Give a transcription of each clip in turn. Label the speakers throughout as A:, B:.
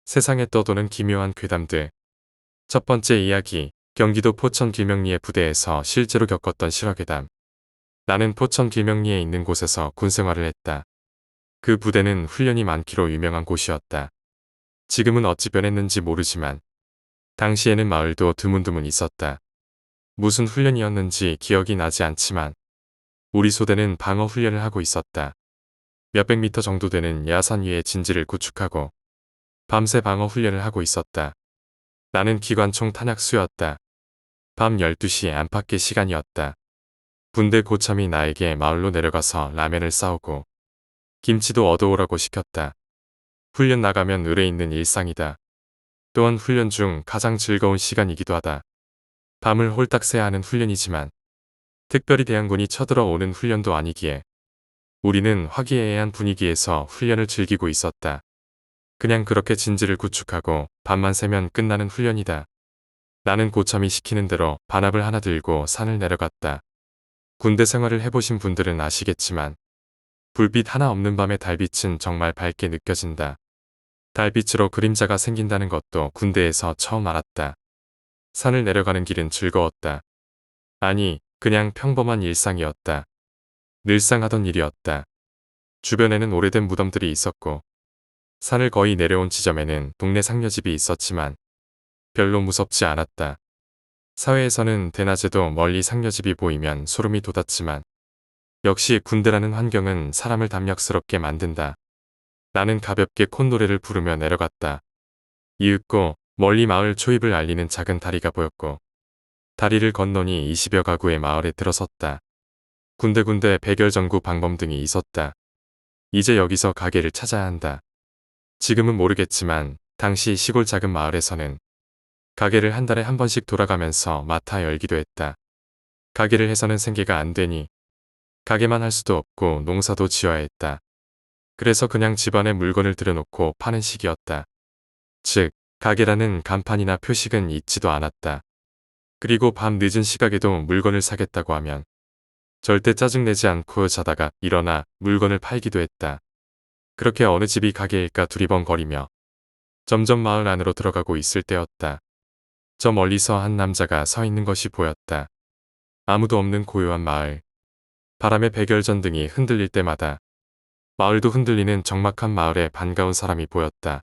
A: 세상에 떠도는 기묘한 괴담들. 첫 번째 이야기, 경기도 포천 길명리의 부대에서 실제로 겪었던 실화괴담. 나는 포천 길명리에 있는 곳에서 군생활을 했다. 그 부대는 훈련이 많기로 유명한 곳이었다. 지금은 어찌 변했는지 모르지만 당시에는 마을도 드문드문 있었다. 무슨 훈련이었는지 기억이 나지 않지만 우리 소대는 방어 훈련을 하고 있었다. 몇백 미터 정도 되는 야산 위에 진지를 구축하고 밤새 방어 훈련을 하고 있었다. 나는 기관총 탄약수였다. 밤 12시 안팎의 시간이었다. 군대 고참이 나에게 마을로 내려가서 라면을 싸오고 김치도 얻어오라고 시켰다. 훈련 나가면 의뢰 있는 일상이다. 또한 훈련 중 가장 즐거운 시간이기도 하다. 밤을 홀딱 새야 하는 훈련이지만 특별히 대항군이 쳐들어오는 훈련도 아니기에 우리는 화기애애한 분위기에서 훈련을 즐기고 있었다. 그냥 그렇게 진지를 구축하고 밤만 새면 끝나는 훈련이다. 나는 고참이 시키는 대로 반합을 하나 들고 산을 내려갔다. 군대 생활을 해보신 분들은 아시겠지만 불빛 하나 없는 밤의 달빛은 정말 밝게 느껴진다. 달빛으로 그림자가 생긴다는 것도 군대에서 처음 알았다. 산을 내려가는 길은 즐거웠다. 아니, 그냥 평범한 일상이었다. 늘상 하던 일이었다. 주변에는 오래된 무덤들이 있었고 산을 거의 내려온 지점에는 동네 상려집이 있었지만 별로 무섭지 않았다. 사회에서는 대낮에도 멀리 상려집이 보이면 소름이 돋았지만 역시 군대라는 환경은 사람을 담력스럽게 만든다. 나는 가볍게 콧노래를 부르며 내려갔다. 이윽고 멀리 마을 초입을 알리는 작은 다리가 보였고 다리를 건너니 20여 가구의 마을에 들어섰다. 군데군데 백열전구 방범 등이 있었다. 이제 여기서 가게를 찾아야 한다. 지금은 모르겠지만 당시 시골 작은 마을에서는 가게를 한 달에 한 번씩 돌아가면서 맡아 열기도 했다. 가게를 해서는 생계가 안 되니 가게만 할 수도 없고 농사도 지어야 했다. 그래서 그냥 집안에 물건을 들여놓고 파는 식이었다. 즉, 가게라는 간판이나 표식은 있지도 않았다. 그리고 밤 늦은 시각에도 물건을 사겠다고 하면 절대 짜증내지 않고 자다가 일어나 물건을 팔기도 했다. 그렇게 어느 집이 가게일까 두리번거리며 점점 마을 안으로 들어가고 있을 때였다. 저 멀리서 한 남자가 서 있는 것이 보였다. 아무도 없는 고요한 마을. 바람에 백열전등이 흔들릴 때마다 마을도 흔들리는 적막한 마을에 반가운 사람이 보였다.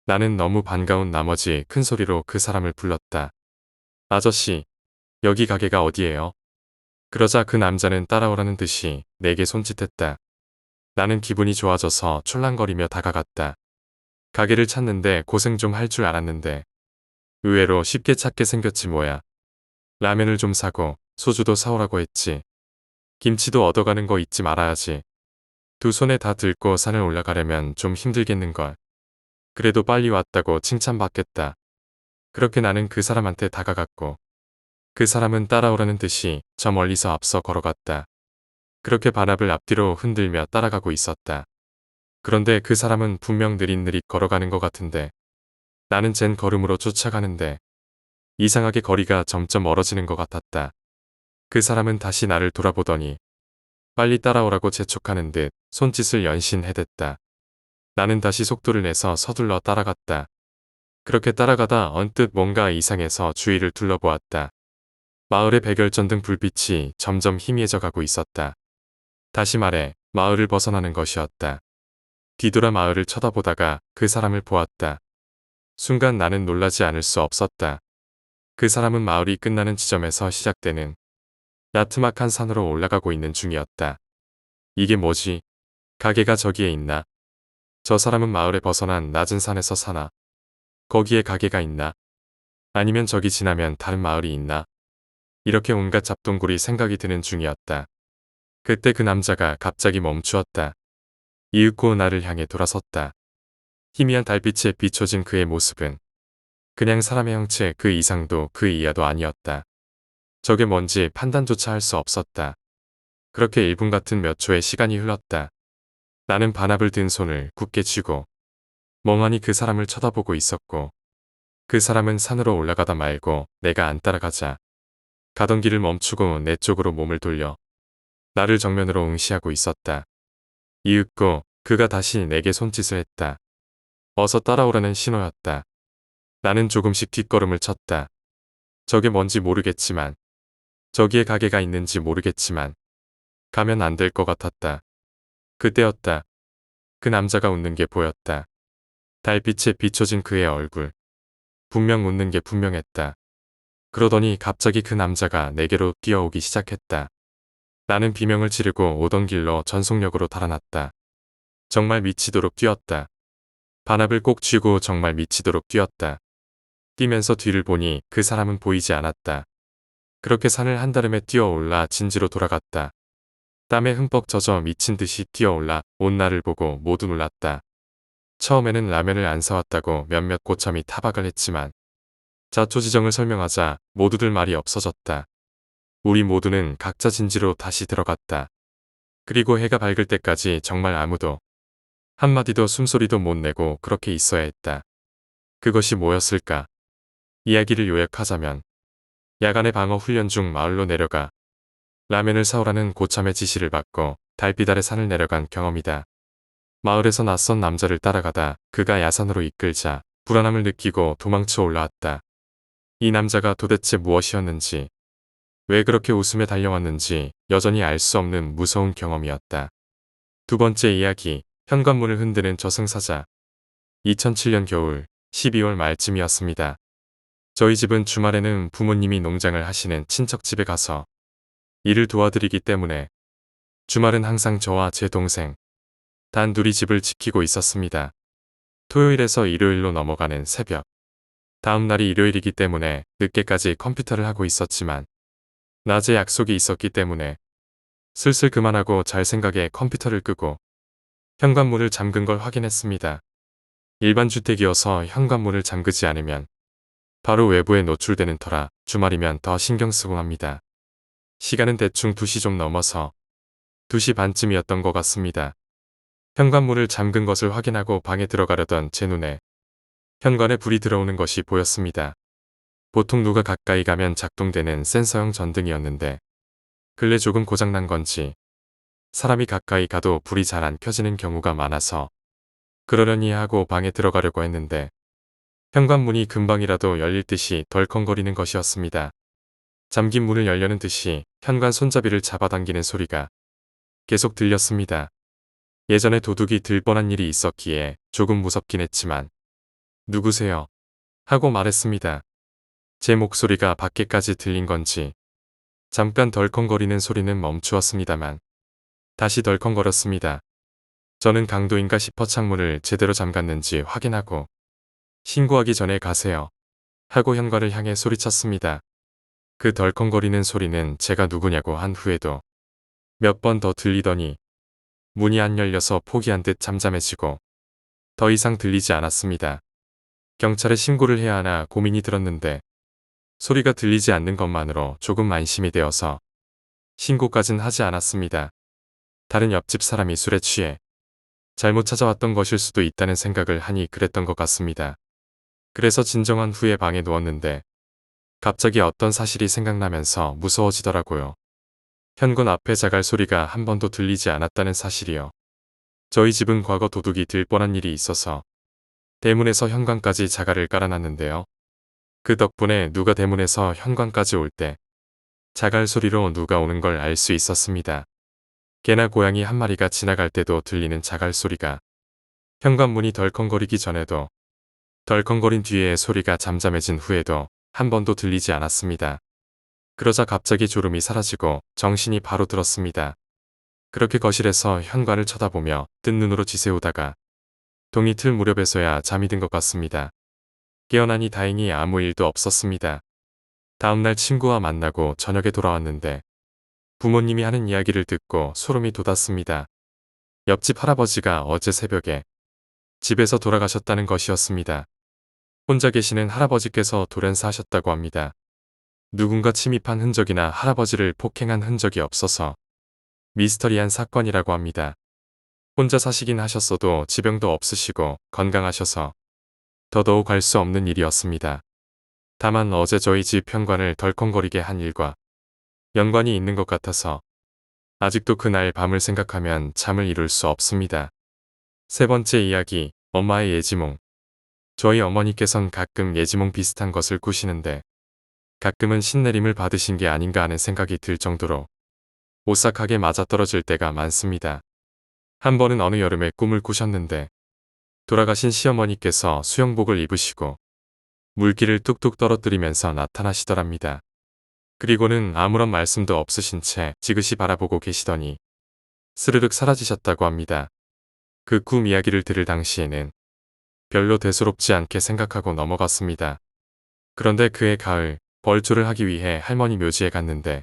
A: 나는 너무 반가운 나머지 큰 소리로 그 사람을 불렀다. 아저씨, 여기 가게가 어디예요? 그러자 그 남자는 따라오라는 듯이 내게 손짓했다. 나는 기분이 좋아져서 촐랑거리며 다가갔다. 가게를 찾는데 고생 좀 할 줄 알았는데 의외로 쉽게 찾게 생겼지 뭐야. 라면을 좀 사고 소주도 사오라고 했지. 김치도 얻어가는 거 잊지 말아야지. 두 손에 다 들고 산을 올라가려면 좀 힘들겠는걸. 그래도 빨리 왔다고 칭찬받겠다. 그렇게 나는 그 사람한테 다가갔고 그 사람은 따라오라는 듯이 저 멀리서 앞서 걸어갔다. 그렇게 반합을 앞뒤로 흔들며 따라가고 있었다. 그런데 그 사람은 분명 느릿느릿 걸어가는 것 같은데 나는 젠 걸음으로 쫓아가는데 이상하게 거리가 점점 멀어지는 것 같았다. 그 사람은 다시 나를 돌아보더니 빨리 따라오라고 재촉하는 듯 손짓을 연신해댔다. 나는 다시 속도를 내서 서둘러 따라갔다. 그렇게 따라가다 언뜻 뭔가 이상해서 주위를 둘러보았다. 마을의 백열전등 불빛이 점점 희미해져 가고 있었다. 다시 말해 마을을 벗어나는 것이었다. 뒤돌아 마을을 쳐다보다가 그 사람을 보았다. 순간 나는 놀라지 않을 수 없었다. 그 사람은 마을이 끝나는 지점에서 시작되는 야트막한 산으로 올라가고 있는 중이었다. 이게 뭐지? 가게가 저기에 있나? 저 사람은 마을에 벗어난 낮은 산에서 사나? 거기에 가게가 있나? 아니면 저기 지나면 다른 마을이 있나? 이렇게 온갖 잡동굴이 생각이 드는 중이었다. 그때 그 남자가 갑자기 멈추었다. 이윽고 나를 향해 돌아섰다. 희미한 달빛에 비춰진 그의 모습은 그냥 사람의 형체 그 이상도 그 이하도 아니었다. 저게 뭔지 판단조차 할 수 없었다. 그렇게 1분 같은 몇 초의 시간이 흘렀다. 나는 반합을 든 손을 굳게 쥐고 멍하니 그 사람을 쳐다보고 있었고 그 사람은 산으로 올라가다 말고 내가 안 따라가자 가던 길을 멈추고 내 쪽으로 몸을 돌려 나를 정면으로 응시하고 있었다. 이윽고 그가 다시 내게 손짓을 했다. 어서 따라오라는 신호였다. 나는 조금씩 뒷걸음을 쳤다. 저게 뭔지 모르겠지만, 저기에 가게가 있는지 모르겠지만, 가면 안 될 것 같았다. 그때였다. 그 남자가 웃는 게 보였다. 달빛에 비춰진 그의 얼굴. 분명 웃는 게 분명했다. 그러더니 갑자기 그 남자가 내게로 뛰어오기 시작했다. 나는 비명을 지르고 오던 길로 전속력으로 달아났다. 정말 미치도록 뛰었다. 반합을 꼭 쥐고 정말 미치도록 뛰었다. 뛰면서 뒤를 보니 그 사람은 보이지 않았다. 그렇게 산을 한다름에 뛰어올라 진지로 돌아갔다. 땀에 흠뻑 젖어 미친 듯이 뛰어올라 온 나를 보고 모두 놀랐다. 처음에는 라면을 안 사왔다고 몇몇 고참이 타박을 했지만 자초지정을 설명하자 모두들 말이 없어졌다. 우리 모두는 각자 진지로 다시 들어갔다. 그리고 해가 밝을 때까지 정말 아무도 한마디도 숨소리도 못 내고 그렇게 있어야 했다. 그것이 뭐였을까? 이야기를 요약하자면 야간의 방어 훈련 중 마을로 내려가 라면을 사오라는 고참의 지시를 받고 달빛 아래 산을 내려간 경험이다. 마을에서 낯선 남자를 따라가다 그가 야산으로 이끌자 불안함을 느끼고 도망쳐 올라왔다. 이 남자가 도대체 무엇이었는지, 왜 그렇게 웃으며 달려왔는지 여전히 알 수 없는 무서운 경험이었다. 두 번째 이야기, 현관문을 흔드는 저승사자. 2007년 겨울 12월 말쯤이었습니다. 저희 집은 주말에는 부모님이 농장을 하시는 친척 집에 가서 일을 도와드리기 때문에 주말은 항상 저와 제 동생 단 둘이 집을 지키고 있었습니다. 토요일에서 일요일로 넘어가는 새벽. 다음 날이 일요일이기 때문에 늦게까지 컴퓨터를 하고 있었지만 낮에 약속이 있었기 때문에 슬슬 그만하고 잘 생각에 컴퓨터를 끄고 현관문을 잠근 걸 확인했습니다. 일반 주택이어서 현관문을 잠그지 않으면 바로 외부에 노출되는 터라 주말이면 더 신경 쓰고 합니다. 시간은 대충 2시 좀 넘어서 2시 반쯤이었던 것 같습니다. 현관문을 잠근 것을 확인하고 방에 들어가려던 제 눈에 현관에 불이 들어오는 것이 보였습니다. 보통 누가 가까이 가면 작동되는 센서형 전등이었는데 근래 조금 고장난 건지 사람이 가까이 가도 불이 잘 안 켜지는 경우가 많아서 그러려니 하고 방에 들어가려고 했는데 현관문이 금방이라도 열릴 듯이 덜컹거리는 것이었습니다. 잠긴 문을 열려는 듯이 현관 손잡이를 잡아당기는 소리가 계속 들렸습니다. 예전에 도둑이 들 뻔한 일이 있었기에 조금 무섭긴 했지만 누구세요? 하고 말했습니다. 제 목소리가 밖에까지 들린 건지 잠깐 덜컹거리는 소리는 멈추었습니다만 다시 덜컹거렸습니다. 저는 강도인가 싶어 창문을 제대로 잠갔는지 확인하고 신고하기 전에 가세요. 하고 현관을 향해 소리쳤습니다. 그 덜컹거리는 소리는 제가 누구냐고 한 후에도 몇 번 더 들리더니 문이 안 열려서 포기한 듯 잠잠해지고 더 이상 들리지 않았습니다. 경찰에 신고를 해야 하나 고민이 들었는데 소리가 들리지 않는 것만으로 조금 안심이 되어서 신고까진 하지 않았습니다. 다른 옆집 사람이 술에 취해 잘못 찾아왔던 것일 수도 있다는 생각을 하니 그랬던 것 같습니다. 그래서 진정한 후에 방에 누웠는데 갑자기 어떤 사실이 생각나면서 무서워지더라고요. 현관 앞에 자갈 소리가 한 번도 들리지 않았다는 사실이요. 저희 집은 과거 도둑이 들 뻔한 일이 있어서 대문에서 현관까지 자갈을 깔아놨는데요. 그 덕분에 누가 대문에서 현관까지 올 때 자갈 소리로 누가 오는 걸 알 수 있었습니다. 개나 고양이 한 마리가 지나갈 때도 들리는 자갈 소리가 현관문이 덜컹거리기 전에도 덜컹거린 뒤에 소리가 잠잠해진 후에도 한 번도 들리지 않았습니다. 그러자 갑자기 졸음이 사라지고 정신이 바로 들었습니다. 그렇게 거실에서 현관을 쳐다보며 뜬 눈으로 지새우다가 동이 틀 무렵에서야 잠이 든 것 같습니다. 깨어나니 다행히 아무 일도 없었습니다. 다음날 친구와 만나고 저녁에 돌아왔는데 부모님이 하는 이야기를 듣고 소름이 돋았습니다. 옆집 할아버지가 어제 새벽에 집에서 돌아가셨다는 것이었습니다. 혼자 계시는 할아버지께서 돌연사 하셨다고 합니다. 누군가 침입한 흔적이나 할아버지를 폭행한 흔적이 없어서 미스터리한 사건이라고 합니다. 혼자 사시긴 하셨어도 지병도 없으시고 건강하셔서 더더욱 알 수 없는 일이었습니다. 다만 어제 저희 집 현관을 덜컹거리게 한 일과 연관이 있는 것 같아서 아직도 그날 밤을 생각하면 잠을 이룰 수 없습니다. 세 번째 이야기, 엄마의 예지몽. 저희 어머니께선 가끔 예지몽 비슷한 것을 꾸시는데 가끔은 신내림을 받으신 게 아닌가 하는 생각이 들 정도로 오싹하게 맞아떨어질 때가 많습니다. 한 번은 어느 여름에 꿈을 꾸셨는데 돌아가신 시어머니께서 수영복을 입으시고 물기를 뚝뚝 떨어뜨리면서 나타나시더랍니다. 그리고는 아무런 말씀도 없으신 채 지그시 바라보고 계시더니 스르륵 사라지셨다고 합니다. 그 꿈 이야기를 들을 당시에는 별로 대수롭지 않게 생각하고 넘어갔습니다. 그런데 그해 가을 벌초를 하기 위해 할머니 묘지에 갔는데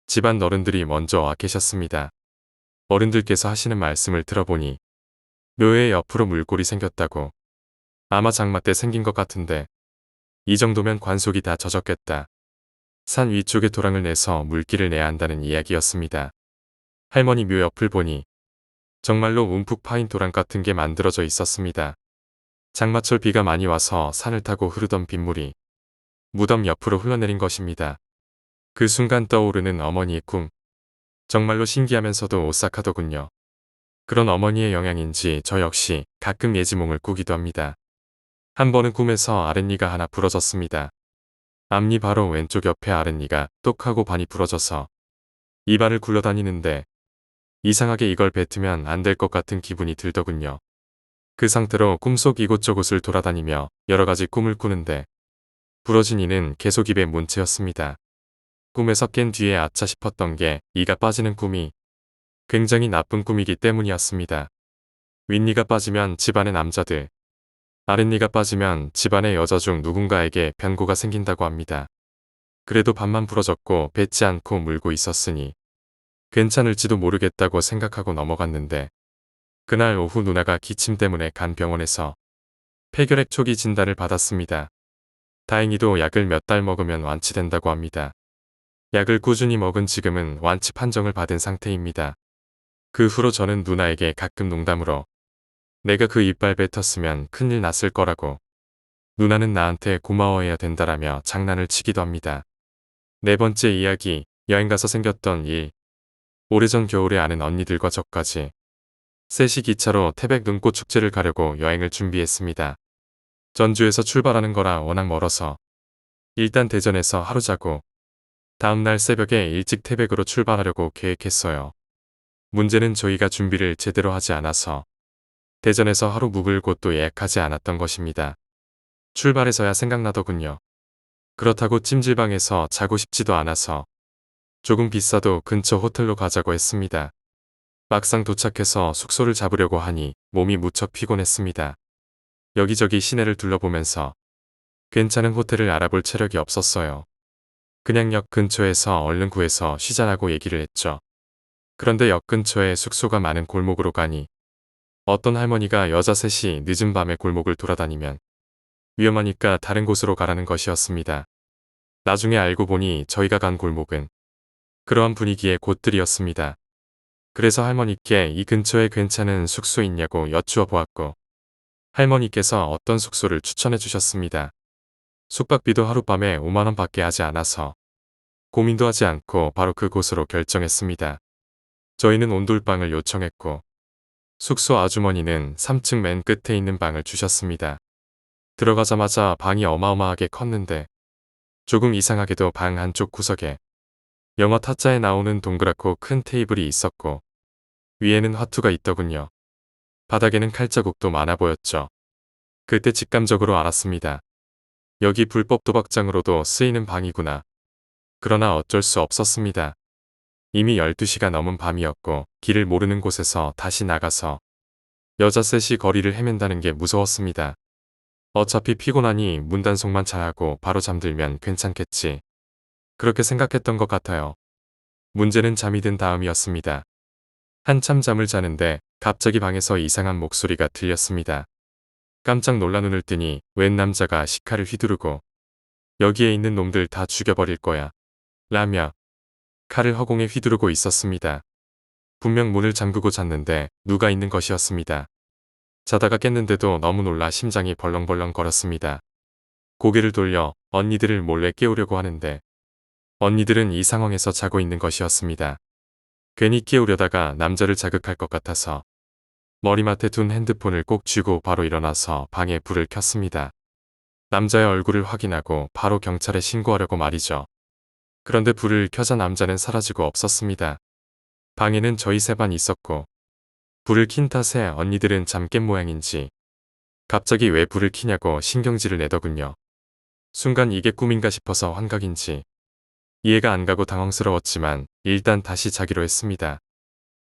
A: 집안 어른들이 먼저 와 계셨습니다. 어른들께서 하시는 말씀을 들어보니 묘의 옆으로 물골이 생겼다고. 아마 장마 때 생긴 것 같은데 이 정도면 관속이 다 젖었겠다. 산 위쪽에 도랑을 내서 물기를 내야 한다는 이야기였습니다. 할머니 묘 옆을 보니 정말로 움푹 파인 도랑 같은 게 만들어져 있었습니다. 장마철 비가 많이 와서 산을 타고 흐르던 빗물이 무덤 옆으로 흘러내린 것입니다. 그 순간 떠오르는 어머니의 꿈. 정말로 신기하면서도 오싹하더군요. 그런 어머니의 영향인지 저 역시 가끔 예지몽을 꾸기도 합니다. 한 번은 꿈에서 아랫니가 하나 부러졌습니다. 앞니 바로 왼쪽 옆에 아랫니가 똑하고 반이 부러져서 입안을 굴러다니는데 이상하게 이걸 뱉으면 안 될 것 같은 기분이 들더군요. 그 상태로 꿈속 이곳저곳을 돌아다니며 여러 가지 꿈을 꾸는데 부러진 이는 계속 입에 문 채였습니다. 꿈에서 깬 뒤에 아차 싶었던 게 이가 빠지는 꿈이 굉장히 나쁜 꿈이기 때문이었습니다. 윗니가 빠지면 집안의 남자들, 아랫니가 빠지면 집안의 여자 중 누군가에게 변고가 생긴다고 합니다. 그래도 반만 부러졌고 뱉지 않고 물고 있었으니 괜찮을지도 모르겠다고 생각하고 넘어갔는데 그날 오후 누나가 기침 때문에 간 병원에서 폐결핵 초기 진단을 받았습니다. 다행히도 약을 몇 달 먹으면 완치된다고 합니다. 약을 꾸준히 먹은 지금은 완치 판정을 받은 상태입니다. 그 후로 저는 누나에게 가끔 농담으로 내가 그 이빨 뱉었으면 큰일 났을 거라고, 누나는 나한테 고마워해야 된다라며 장난을 치기도 합니다. 네 번째 이야기, 여행가서 생겼던 일. 오래전 겨울에 아는 언니들과 저까지 셋이 기차로 태백 눈꽃 축제를 가려고 여행을 준비했습니다. 전주에서 출발하는 거라 워낙 멀어서 일단 대전에서 하루 자고 다음날 새벽에 일찍 태백으로 출발하려고 계획했어요. 문제는 저희가 준비를 제대로 하지 않아서 대전에서 하루 묵을 곳도 예약하지 않았던 것입니다. 출발해서야 생각나더군요. 그렇다고 찜질방에서 자고 싶지도 않아서 조금 비싸도 근처 호텔로 가자고 했습니다. 막상 도착해서 숙소를 잡으려고 하니 몸이 무척 피곤했습니다. 여기저기 시내를 둘러보면서 괜찮은 호텔을 알아볼 체력이 없었어요. 그냥 역 근처에서 얼른 구해서 쉬자라고 얘기를 했죠. 그런데 역 근처에 숙소가 많은 골목으로 가니 어떤 할머니가 여자 셋이 늦은 밤에 골목을 돌아다니면 위험하니까 다른 곳으로 가라는 것이었습니다. 나중에 알고 보니 저희가 간 골목은 그러한 분위기의 곳들이었습니다. 그래서 할머니께 이 근처에 괜찮은 숙소 있냐고 여쭈어 보았고 할머니께서 어떤 숙소를 추천해 주셨습니다. 숙박비도 하룻밤에 5만원 밖에 하지 않아서 고민도 하지 않고 바로 그곳으로 결정했습니다. 저희는 온돌방을 요청했고 숙소 아주머니는 3층 맨 끝에 있는 방을 주셨습니다. 들어가자마자 방이 어마어마하게 컸는데 조금 이상하게도 방 한쪽 구석에 영화 타짜에 나오는 동그랗고 큰 테이블이 있었고 위에는 화투가 있더군요. 바닥에는 칼자국도 많아 보였죠. 그때 직감적으로 알았습니다. 여기 불법 도박장으로도 쓰이는 방이구나. 그러나 어쩔 수 없었습니다. 이미 12시가 넘은 밤이었고 길을 모르는 곳에서 다시 나가서 여자 셋이 거리를 헤맨다는 게 무서웠습니다. 어차피 피곤하니 문단속만 잘하고 바로 잠들면 괜찮겠지. 그렇게 생각했던 것 같아요. 문제는 잠이 든 다음이었습니다. 한참 잠을 자는데 갑자기 방에서 이상한 목소리가 들렸습니다. 깜짝 놀라 눈을 뜨니 웬 남자가 식칼을 휘두르고 여기에 있는 놈들 다 죽여버릴 거야 라며 칼을 허공에 휘두르고 있었습니다. 분명 문을 잠그고 잤는데 누가 있는 것이었습니다. 자다가 깼는데도 너무 놀라 심장이 벌렁벌렁 거렸습니다. 고개를 돌려 언니들을 몰래 깨우려고 하는데 언니들은 이 상황에서 자고 있는 것이었습니다. 괜히 깨우려다가 남자를 자극할 것 같아서 머리맡에 둔 핸드폰을 꼭 쥐고 바로 일어나서 방에 불을 켰습니다. 남자의 얼굴을 확인하고 바로 경찰에 신고하려고 말이죠. 그런데 불을 켜자 남자는 사라지고 없었습니다. 방에는 저희 셋만 있었고 불을 킨 탓에 언니들은 잠 깬 모양인지 갑자기 왜 불을 켜냐고 신경질을 내더군요. 순간 이게 꿈인가 싶어서 환각인지 이해가 안 가고 당황스러웠지만 일단 다시 자기로 했습니다.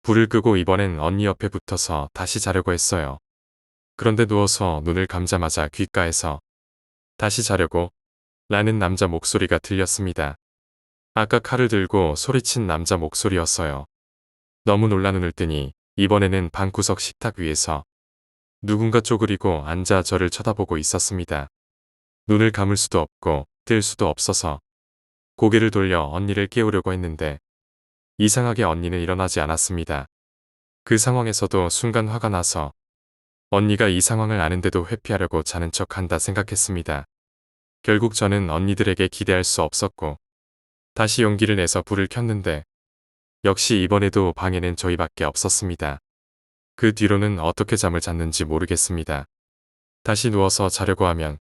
A: 불을 끄고 이번엔 언니 옆에 붙어서 다시 자려고 했어요. 그런데 누워서 눈을 감자마자 귓가에서 다시 자려고 라는 남자 목소리가 들렸습니다. 아까 칼을 들고 소리친 남자 목소리였어요. 너무 놀라 눈을 뜨니 이번에는 방구석 식탁 위에서 누군가 쪼그리고 앉아 저를 쳐다보고 있었습니다. 눈을 감을 수도 없고 뜰 수도 없어서 고개를 돌려 언니를 깨우려고 했는데 이상하게 언니는 일어나지 않았습니다. 그 상황에서도 순간 화가 나서 언니가 이 상황을 아는데도 회피하려고 자는 척한다 생각했습니다. 결국 저는 언니들에게 기대할 수 없었고 다시 용기를 내서 불을 켰는데 역시 이번에도 방에는 저희밖에 없었습니다. 그 뒤로는 어떻게 잠을 잤는지 모르겠습니다. 다시 누워서 자려고 하면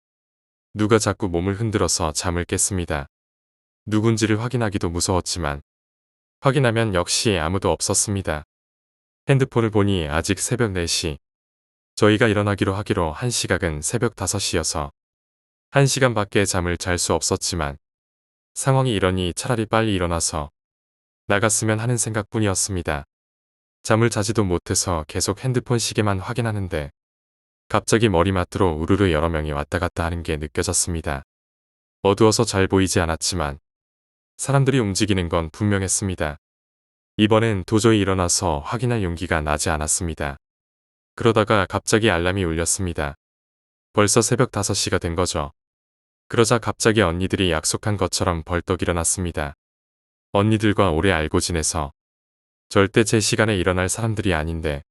A: 누가 자꾸 몸을 흔들어서 잠을 깼습니다. 누군지를 확인하기도 무서웠지만 확인하면 역시 아무도 없었습니다. 핸드폰을 보니 아직 새벽 4시. 저희가 일어나기로 하기로 한 시각은 새벽 5시여서 1시간밖에 잠을 잘 수 없었지만 상황이 이러니 차라리 빨리 일어나서 나갔으면 하는 생각뿐이었습니다. 잠을 자지도 못해서 계속 핸드폰 시계만 확인하는데 갑자기 머리맡으로 우르르 여러 명이 왔다 갔다 하는 게 느껴졌습니다. 어두워서 잘 보이지 않았지만 사람들이 움직이는 건 분명했습니다. 이번엔 도저히 일어나서 확인할 용기가 나지 않았습니다. 그러다가 갑자기 알람이 울렸습니다. 벌써 새벽 5시가 된 거죠. 그러자 갑자기 언니들이 약속한 것처럼 벌떡 일어났습니다. 언니들과 오래 알고 지내서 절대 제 시간에 일어날 사람들이 아닌데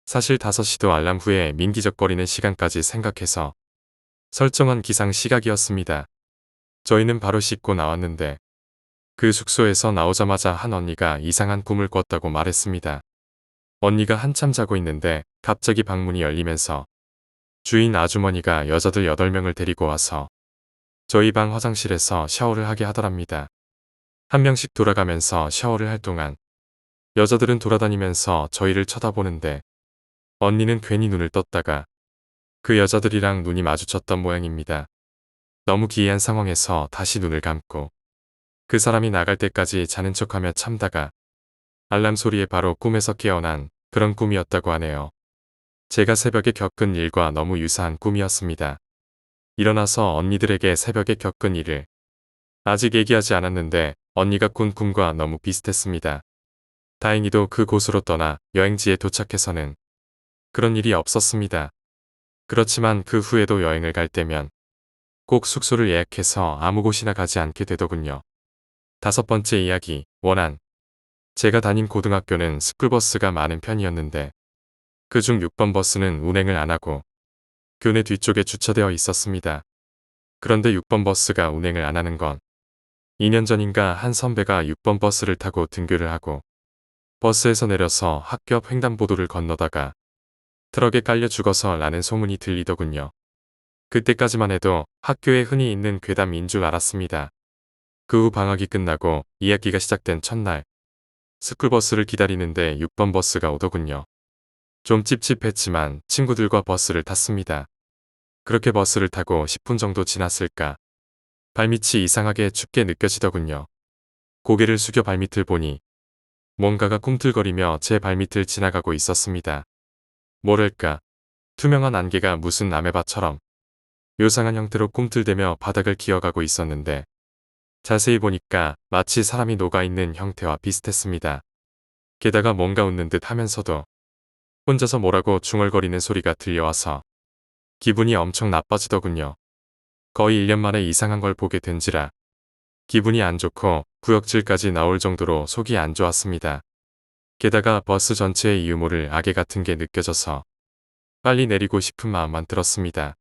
A: 사실 5시도 알람 후에 민기적거리는 시간까지 생각해서 설정한 기상 시각이었습니다. 저희는 바로 씻고 나왔는데 그 숙소에서 나오자마자 한 언니가 이상한 꿈을 꿨다고 말했습니다. 언니가 한참 자고 있는데 갑자기 방문이 열리면서 주인 아주머니가 여자들 8명을 데리고 와서 저희 방 화장실에서 샤워를 하게 하더랍니다. 한 명씩 돌아가면서 샤워를 할 동안 여자들은 돌아다니면서 저희를 쳐다보는데 언니는 괜히 눈을 떴다가 그 여자들이랑 눈이 마주쳤던 모양입니다. 너무 기이한 상황에서 다시 눈을 감고 그 사람이 나갈 때까지 자는 척하며 참다가 알람 소리에 바로 꿈에서 깨어난 그런 꿈이었다고 하네요. 제가 새벽에 겪은 일과 너무 유사한 꿈이었습니다. 일어나서 언니들에게 새벽에 겪은 일을 아직 얘기하지 않았는데 언니가 꾼 꿈과 너무 비슷했습니다. 다행히도 그곳으로 떠나 여행지에 도착해서는 그런 일이 없었습니다. 그렇지만 그 후에도 여행을 갈 때면 꼭 숙소를 예약해서 아무 곳이나 가지 않게 되더군요. 5번째 이야기, 원한. 제가 다닌 고등학교는 스쿨버스가 많은 편이었는데 그중 6번 버스는 운행을 안 하고 교내 뒤쪽에 주차되어 있었습니다. 그런데 6번 버스가 운행을 안 하는 건 2년 전인가 한 선배가 6번 버스를 타고 등교를 하고 버스에서 내려서 학교 앞 횡단보도를 건너다가 트럭에 깔려 죽어서 라는 소문이 들리더군요. 그때까지만 해도 학교에 흔히 있는 괴담인 줄 알았습니다. 그 후 방학이 끝나고 2학기가 시작된 첫날 스쿨버스를 기다리는데 6번 버스가 오더군요. 좀 찝찝했지만 친구들과 버스를 탔습니다. 그렇게 버스를 타고 10분 정도 지났을까 발밑이 이상하게 춥게 느껴지더군요. 고개를 숙여 발밑을 보니 뭔가가 꿈틀거리며 제 발밑을 지나가고 있었습니다. 뭐랄까 투명한 안개가 무슨 아메바처럼 요상한 형태로 꿈틀대며 바닥을 기어가고 있었는데 자세히 보니까 마치 사람이 녹아있는 형태와 비슷했습니다. 게다가 뭔가 웃는 듯 하면서도 혼자서 뭐라고 중얼거리는 소리가 들려와서 기분이 엄청 나빠지더군요. 거의 1년 만에 이상한 걸 보게 된지라 기분이 안 좋고 구역질까지 나올 정도로 속이 안 좋았습니다. 게다가 버스 전체의 유모를 악의 같은 게 느껴져서 빨리 내리고 싶은 마음만 들었습니다.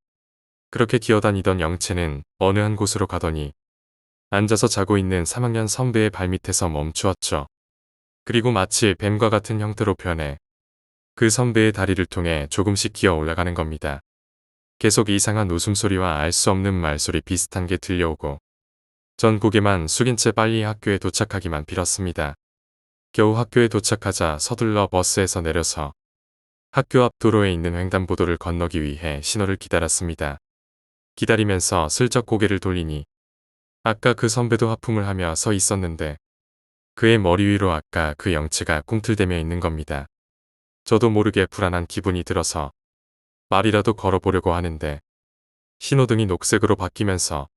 A: 그렇게 기어다니던 영체는 어느 한 곳으로 가더니 앉아서 자고 있는 3학년 선배의 발밑에서 멈추었죠. 그리고 마치 뱀과 같은 형태로 변해 그 선배의 다리를 통해 조금씩 기어 올라가는 겁니다. 계속 이상한 웃음소리와 알 수 없는 말소리 비슷한 게 들려오고 전 고개만 숙인 채 빨리 학교에 도착하기만 빌었습니다. 겨우 학교에 도착하자 서둘러 버스에서 내려서 학교 앞 도로에 있는 횡단보도를 건너기 위해 신호를 기다렸습니다. 기다리면서 슬쩍 고개를 돌리니 아까 그 선배도 하품을 하며 서 있었는데 그의 머리 위로 아까 그 영체가 꿈틀대며 있는 겁니다. 저도 모르게 불안한 기분이 들어서 말이라도 걸어보려고 하는데 신호등이 녹색으로 바뀌면서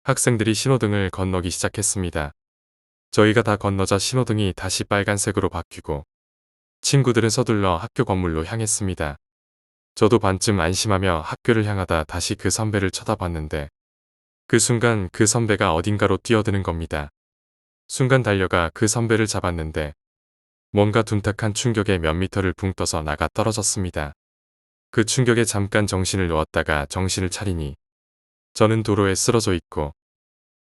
A: 학생들이 신호등을 건너기 시작했습니다. 저희가 다 건너자 신호등이 다시 빨간색으로 바뀌고 친구들은 서둘러 학교 건물로 향했습니다. 저도 반쯤 안심하며 학교를 향하다 다시 그 선배를 쳐다봤는데 그 순간 그 선배가 어딘가로 뛰어드는 겁니다. 순간 달려가 그 선배를 잡았는데 뭔가 둔탁한 충격에 몇 미터를 붕 떠서 나가 떨어졌습니다. 그 충격에 잠깐 정신을 놓았다가 정신을 차리니 저는 도로에 쓰러져 있고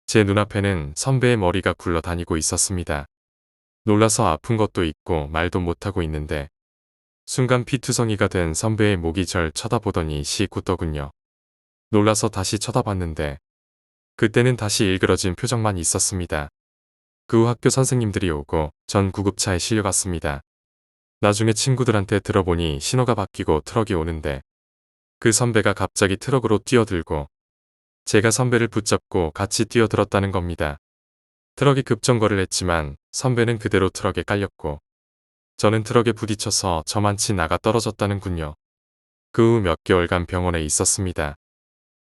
A: 제 눈앞에는 선배의 머리가 굴러다니고 있었습니다. 놀라서 아픈 것도 있고 말도 못하고 있는데 순간 피투성이가 된 선배의 목이 절 쳐다보더니 씩 웃더군요. 놀라서 다시 쳐다봤는데 그때는 다시 일그러진 표정만 있었습니다. 그 후 학교 선생님들이 오고 전 구급차에 실려갔습니다. 나중에 친구들한테 들어보니 신호가 바뀌고 트럭이 오는데 그 선배가 갑자기 트럭으로 뛰어들고 제가 선배를 붙잡고 같이 뛰어들었다는 겁니다. 트럭이 급정거를 했지만 선배는 그대로 트럭에 깔렸고 저는 트럭에 부딪혀서 저만치 나가 떨어졌다는군요. 그 후 몇 개월간 병원에 있었습니다.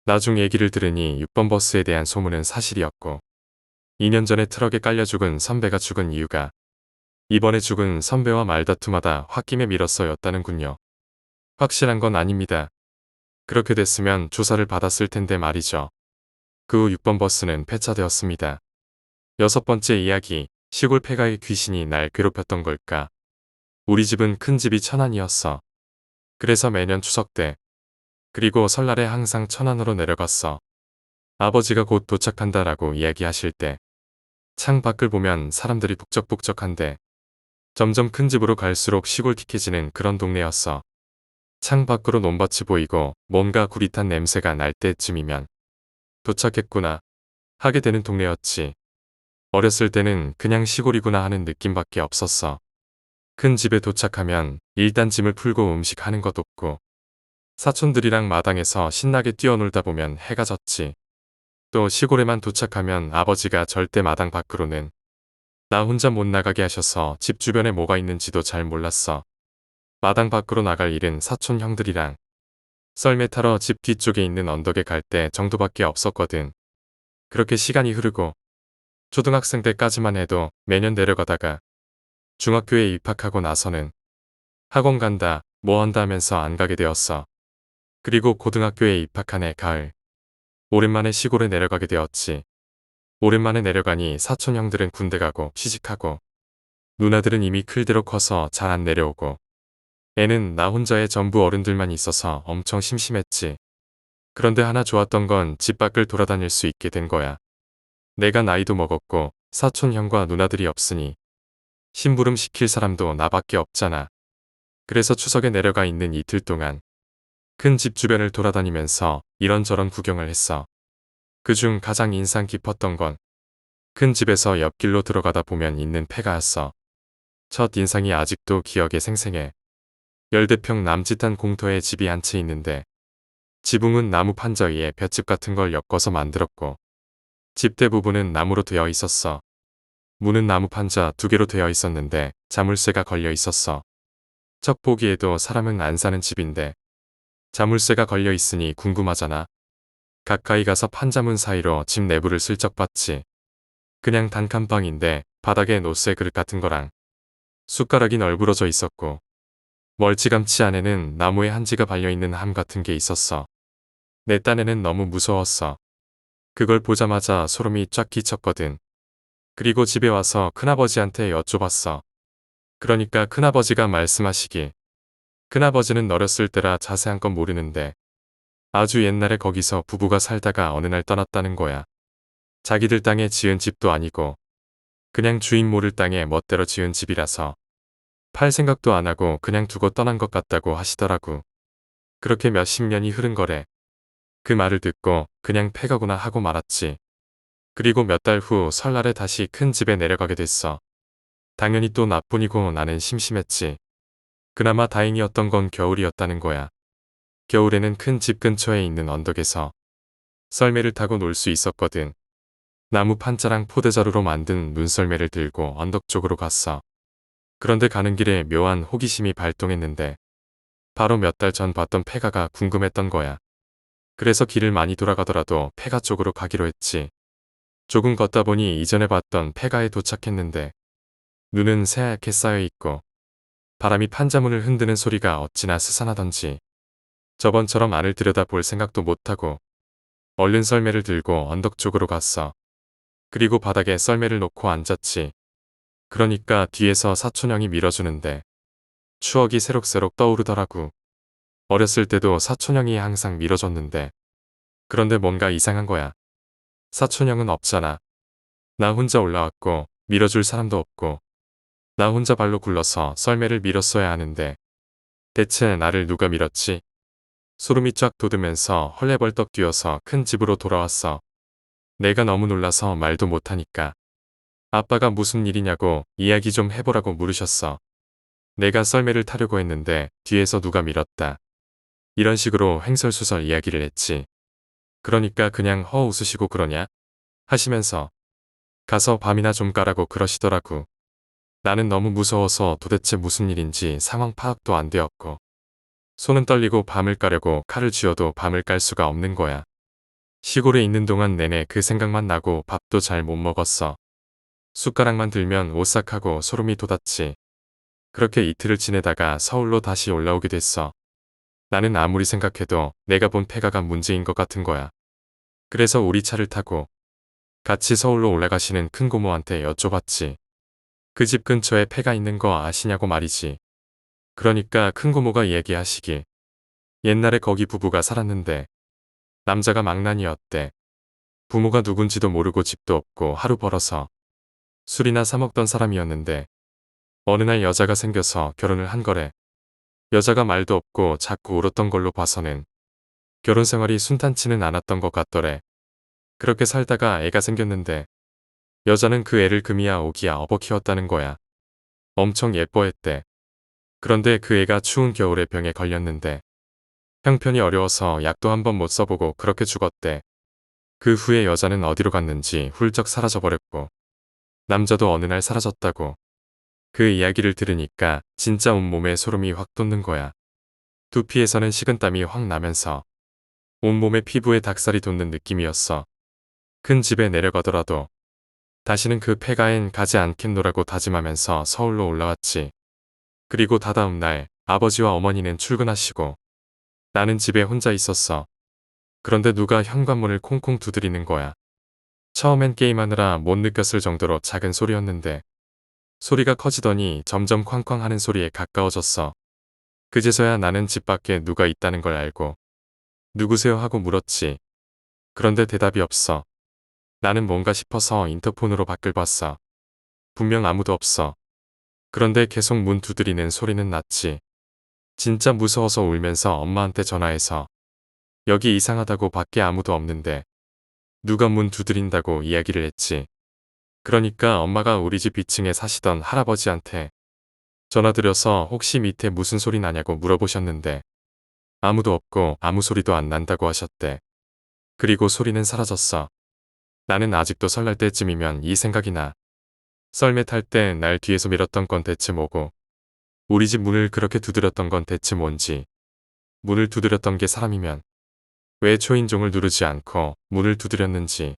A: 나중 얘기를 들으니 6번 버스에 대한 소문은 사실이었고 2년 전에 트럭에 깔려 죽은 선배가 죽은 이유가 이번에 죽은 선배와 말다툼하다 홧김에 밀었어였다는군요. 확실한 건 아닙니다. 그렇게 됐으면 조사를 받았을 텐데 말이죠. 그 후 6번 버스는 폐차되었습니다. 6번째 이야기, 시골 폐가의 귀신이 날 괴롭혔던 걸까? 우리 집은 큰 집이 천안이었어. 그래서 매년 추석 때 그리고 설날에 항상 천안으로 내려갔어. 아버지가 곧 도착한다라고 이야기하실 때 창 밖을 보면 사람들이 북적북적한데 점점 큰 집으로 갈수록 시골틱해지는 그런 동네였어. 창 밖으로 논밭이 보이고 뭔가 구릿한 냄새가 날 때쯤이면 도착했구나 하게 되는 동네였지. 어렸을 때는 그냥 시골이구나 하는 느낌밖에 없었어. 큰 집에 도착하면 일단 짐을 풀고 음식하는 것 없고 사촌들이랑 마당에서 신나게 뛰어놀다 보면 해가 졌지. 또 시골에만 도착하면 아버지가 절대 마당 밖으로는 나 혼자 못 나가게 하셔서 집 주변에 뭐가 있는지도 잘 몰랐어. 마당 밖으로 나갈 일은 사촌 형들이랑 썰매 타러 집 뒤쪽에 있는 언덕에 갈 때 정도밖에 없었거든. 그렇게 시간이 흐르고 초등학생 때까지만 해도 매년 내려가다가 중학교에 입학하고 나서는 학원 간다, 뭐 한다 하면서 안 가게 되었어. 그리고 고등학교에 입학한 해 가을 오랜만에 시골에 내려가게 되었지. 오랜만에 내려가니 사촌 형들은 군대 가고 취직하고 누나들은 이미 클대로 커서 잘 안 내려오고 애는 나 혼자의 전부 어른들만 있어서 엄청 심심했지. 그런데 하나 좋았던 건 집 밖을 돌아다닐 수 있게 된 거야. 내가 나이도 먹었고 사촌 형과 누나들이 없으니 심부름 시킬 사람도 나밖에 없잖아. 그래서 추석에 내려가 있는 이틀 동안 큰 집 주변을 돌아다니면서 이런저런 구경을 했어. 그중 가장 인상 깊었던 건 큰 집에서 옆길로 들어가다 보면 있는 폐가였어. 첫 인상이 아직도 기억에 생생해. 열대평 남짓한 공터에 집이 한 채 있는데 지붕은 나무 판자 위에 볏짚 같은 걸 엮어서 만들었고 집 대부분은 나무로 되어 있었어. 문은 나무 판자 2개로 되어 있었는데 자물쇠가 걸려 있었어. 척 보기에도 사람은 안 사는 집인데 자물쇠가 걸려 있으니 궁금하잖아. 가까이 가서 판자문 사이로 집 내부를 슬쩍 봤지. 그냥 단칸방인데 바닥에 노쇠 그릇 같은 거랑 숟가락이 널브러져 있었고 멀찌감치 안에는 나무에 한지가 발려있는 함 같은 게 있었어. 내 딴에는 너무 무서웠어. 그걸 보자마자 소름이 쫙 끼쳤거든. 그리고 집에 와서 큰아버지한테 여쭤봤어. 그러니까 큰아버지가 말씀하시길 큰아버지는 어렸을 때라 자세한 건 모르는데 아주 옛날에 거기서 부부가 살다가 어느 날 떠났다는 거야. 자기들 땅에 지은 집도 아니고 그냥 주인 모를 땅에 멋대로 지은 집이라서 팔 생각도 안 하고 그냥 두고 떠난 것 같다고 하시더라고. 그렇게 몇십 년이 흐른 거래. 그 말을 듣고 그냥 폐가구나 하고 말았지. 그리고 몇 달 후 설날에 다시 큰 집에 내려가게 됐어. 당연히 또 나뿐이고 나는 심심했지. 그나마 다행이었던 건 겨울이었다는 거야. 겨울에는 큰 집 근처에 있는 언덕에서 썰매를 타고 놀 수 있었거든. 나무 판자랑 포대자루로 만든 눈썰매를 들고 언덕 쪽으로 갔어. 그런데 가는 길에 묘한 호기심이 발동했는데 바로 몇 달 전 봤던 폐가가 궁금했던 거야. 그래서 길을 많이 돌아가더라도 폐가 쪽으로 가기로 했지. 조금 걷다 보니 이전에 봤던 폐가에 도착했는데 눈은 새하얗게 쌓여있고 바람이 판자문을 흔드는 소리가 어찌나 스산하던지 저번처럼 안을 들여다볼 생각도 못하고 얼른 썰매를 들고 언덕 쪽으로 갔어. 그리고 바닥에 썰매를 놓고 앉았지. 그러니까 뒤에서 사촌형이 밀어주는데 추억이 새록새록 떠오르더라고. 어렸을 때도 사촌형이 항상 밀어줬는데 그런데 뭔가 이상한 거야. 사촌형은 없잖아. 나 혼자 올라왔고 밀어줄 사람도 없고 나 혼자 발로 굴러서 썰매를 밀었어야 하는데 대체 나를 누가 밀었지? 소름이 쫙 돋으면서 헐레벌떡 뛰어서 큰 집으로 돌아왔어. 내가 너무 놀라서 말도 못하니까 아빠가 무슨 일이냐고 이야기 좀 해보라고 물으셨어. 내가 썰매를 타려고 했는데 뒤에서 누가 밀었다. 이런 식으로 횡설수설 이야기를 했지. 그러니까 그냥 웃으시고 그러냐? 하시면서 가서 밤이나 좀 까라고 그러시더라고. 나는 너무 무서워서 도대체 무슨 일인지 상황 파악도 안 되었고 손은 떨리고 밤을 까려고 칼을 쥐어도 밤을 깔 수가 없는 거야. 시골에 있는 동안 내내 그 생각만 나고 밥도 잘 못 먹었어. 숟가락만 들면 오싹하고 소름이 돋았지. 그렇게 이틀을 지내다가 서울로 다시 올라오게 됐어. 나는 아무리 생각해도 내가 본 폐가가 문제인 것 같은 거야. 그래서 우리 차를 타고 같이 서울로 올라가시는 큰고모한테 여쭤봤지. 그 집 근처에 폐가 있는 거 아시냐고 말이지. 그러니까 큰고모가 얘기하시길. 옛날에 거기 부부가 살았는데 남자가 망난이었대. 부모가 누군지도 모르고 집도 없고 하루 벌어서 술이나 사 먹던 사람이었는데 어느 날 여자가 생겨서 결혼을 한 거래. 여자가 말도 없고 자꾸 울었던 걸로 봐서는 결혼 생활이 순탄치는 않았던 것 같더래. 그렇게 살다가 애가 생겼는데 여자는 그 애를 금이야 오기야 업어 키웠다는 거야. 엄청 예뻐했대. 그런데 그 애가 추운 겨울에 병에 걸렸는데 형편이 어려워서 약도 한번 못 써보고 그렇게 죽었대. 그 후에 여자는 어디로 갔는지 훌쩍 사라져버렸고 남자도 어느 날 사라졌다고. 그 이야기를 들으니까 진짜 온몸에 소름이 확 돋는 거야. 두피에서는 식은땀이 확 나면서 온몸에 피부에 닭살이 돋는 느낌이었어. 큰 집에 내려가더라도 다시는 그 폐가엔 가지 않겠노라고 다짐하면서 서울로 올라왔지. 그리고 다다음 날 아버지와 어머니는 출근하시고 나는 집에 혼자 있었어. 그런데 누가 현관문을 콩콩 두드리는 거야. 처음엔 게임하느라 못 느꼈을 정도로 작은 소리였는데 소리가 커지더니 점점 쾅쾅 하는 소리에 가까워졌어. 그제서야 나는 집 밖에 누가 있다는 걸 알고 누구세요 하고 물었지. 그런데 대답이 없어. 나는 뭔가 싶어서 인터폰으로 밖을 봤어. 분명 아무도 없어. 그런데 계속 문 두드리는 소리는 났지. 진짜 무서워서 울면서 엄마한테 전화해서 여기 이상하다고 밖에 아무도 없는데 누가 문 두드린다고 이야기를 했지. 그러니까 엄마가 우리 집 2층에 사시던 할아버지한테 전화드려서 혹시 밑에 무슨 소리 나냐고 물어보셨는데 아무도 없고 아무 소리도 안 난다고 하셨대. 그리고 소리는 사라졌어. 나는 아직도 설날 때쯤이면 이 생각이 나. 썰매 탈 때 날 뒤에서 밀었던 건 대체 뭐고 우리 집 문을 그렇게 두드렸던 건 대체 뭔지 문을 두드렸던 게 사람이면 왜 초인종을 누르지 않고 문을 두드렸는지